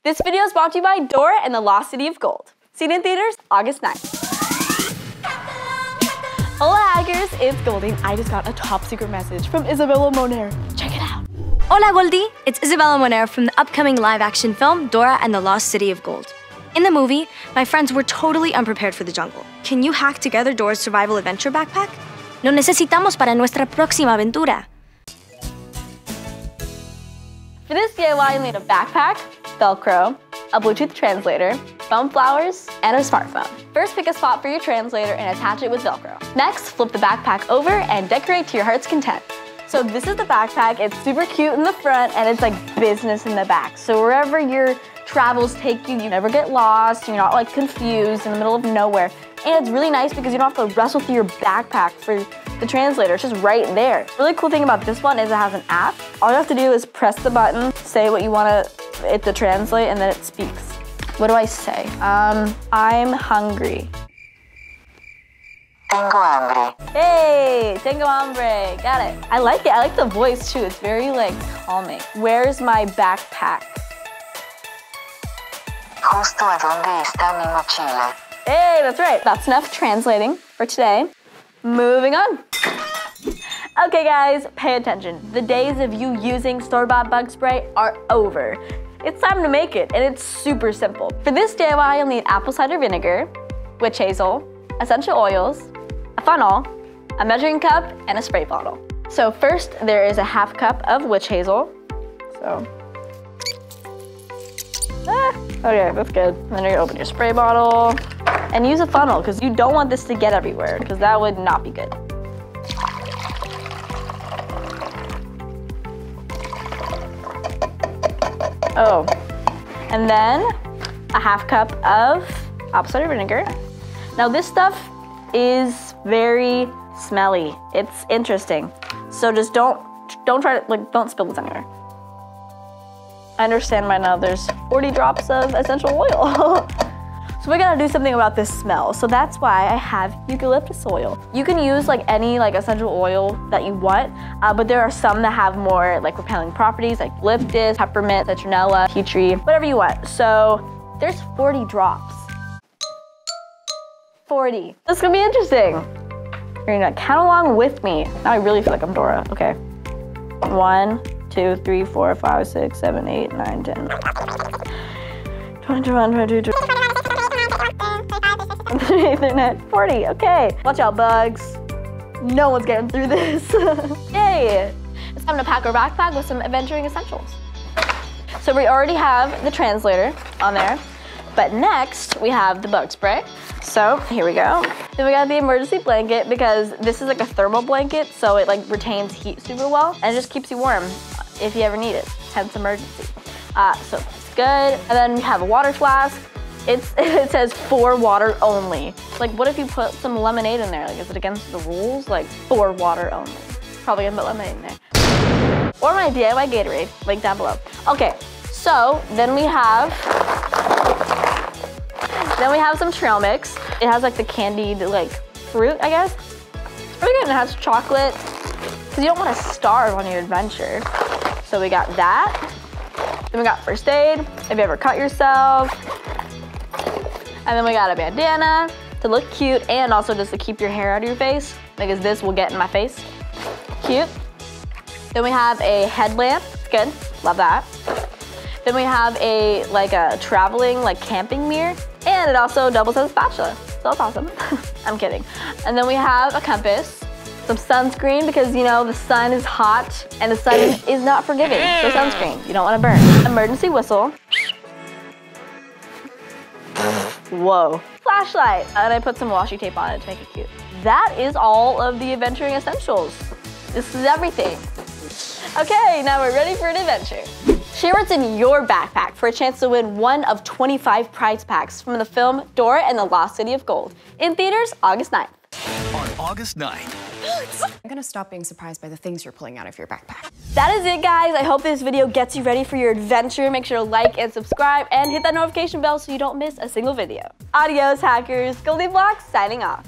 This video is brought to you by Dora and the Lost City of Gold. Seen in theaters August 9th. Hola hackers, it's Goldie. I just got a top secret message from Isabella Moner. Check it out. Hola Goldie, it's Isabella Moner from the upcoming live-action film Dora and the Lost City of Gold. In the movie, my friends were totally unprepared for the jungle. Can you hack together Dora's survival adventure backpack? Lo necesitamos para nuestra próxima aventura. For this DIY, you'll need a backpack, Velcro, a Bluetooth translator, foam flowers, and a smartphone. First, pick a spot for your translator and attach it with Velcro. Next, flip the backpack over and decorate to your heart's content. So this is the backpack. It's super cute in the front and it's like business in the back. So wherever your travels take you, you never get lost, you're not like confused in the middle of nowhere. And it's really nice because you don't have to wrestle through your backpack for the translator, it's just right there. The really cool thing about this one is it has an app. All you have to do is press the button, say what you want it to translate, and then it speaks. What do I say? I'm hungry. Tengo hambre. Hey, tengo hambre, got it. I like it, I like the voice too. It's very like calming. Where's my backpack? Justo a donde está mi mochila. Hey, that's right. That's enough translating for today. Moving on. Okay guys, pay attention. The days of you using store-bought bug spray are over. It's time to make it, and it's super simple. For this DIY, you'll need apple cider vinegar, witch hazel, essential oils, a funnel, a measuring cup, and a spray bottle. So first, there is a half cup of witch hazel. Okay, that's good. And then you're gonna open your spray bottle and use a funnel because you don't want this to get everywhere because that would not be good. Oh, and then a half cup of apple cider vinegar. Now this stuff is very smelly. It's interesting. So just don't try to, don't spill this anywhere. I understand by now there's 40 drops of essential oil. So we gotta do something about this smell. So that's why I have eucalyptus oil. You can use like any essential oil that you want, but there are some that have more repelling properties like eucalyptus, peppermint, citronella, tea tree, whatever you want. So there's 40 drops. 40. This is gonna be interesting. You're gonna count along with me. Now I really feel like I'm Dora. Okay. 1, 2, 3, 4, 5, 6, 7, 8, 9, 10. 21, 22, 39, 40. Okay. Watch out, bugs. No one's getting through this. Yay. It's time to pack our backpack with some adventuring essentials. So we already have the translator on there, but next we have the bug spray. So here we go. Then we got the emergency blanket because this is like a thermal blanket, so it retains heat super well and it just keeps you warm if you ever need it, hence emergency. So it's good. And then we have a water flask. It says for water only. What if you put some lemonade in there? Is it against the rules? For water only. Probably gonna put lemonade in there. Or my DIY Gatorade, link down below. Okay, so then we have some trail mix. It has the candied fruit, I guess. It's pretty good, and it has chocolate because you don't want to starve on your adventure. So we got that. Then we got first aid, if you ever cut yourself. And then we got a bandana to look cute and also just to keep your hair out of your face because this will get in my face. Cute. Then we have a headlamp, it's good, love that. Then we have a traveling camping mirror, and it also doubles as a spatula. So that's awesome. I'm kidding. And then we have a compass, some sunscreen because the sun is hot and the sun is not forgiving. So sunscreen, you don't want to burn. Emergency whistle. Whoa. Flashlight. And I put some washi tape on it to make it cute. That is all of the adventuring essentials. This is everything. Okay, now we're ready for an adventure. Share what's in your backpack for a chance to win one of 25 prize packs from the film Dora and the Lost City of Gold. In theaters, August 9th. On August 9th. I'm gonna stop being surprised by the things you're pulling out of your backpack. That is it, guys. I hope this video gets you ready for your adventure. Make sure to like and subscribe and hit that notification bell so you don't miss a single video. Adios, hackers. GoldieBlox signing off.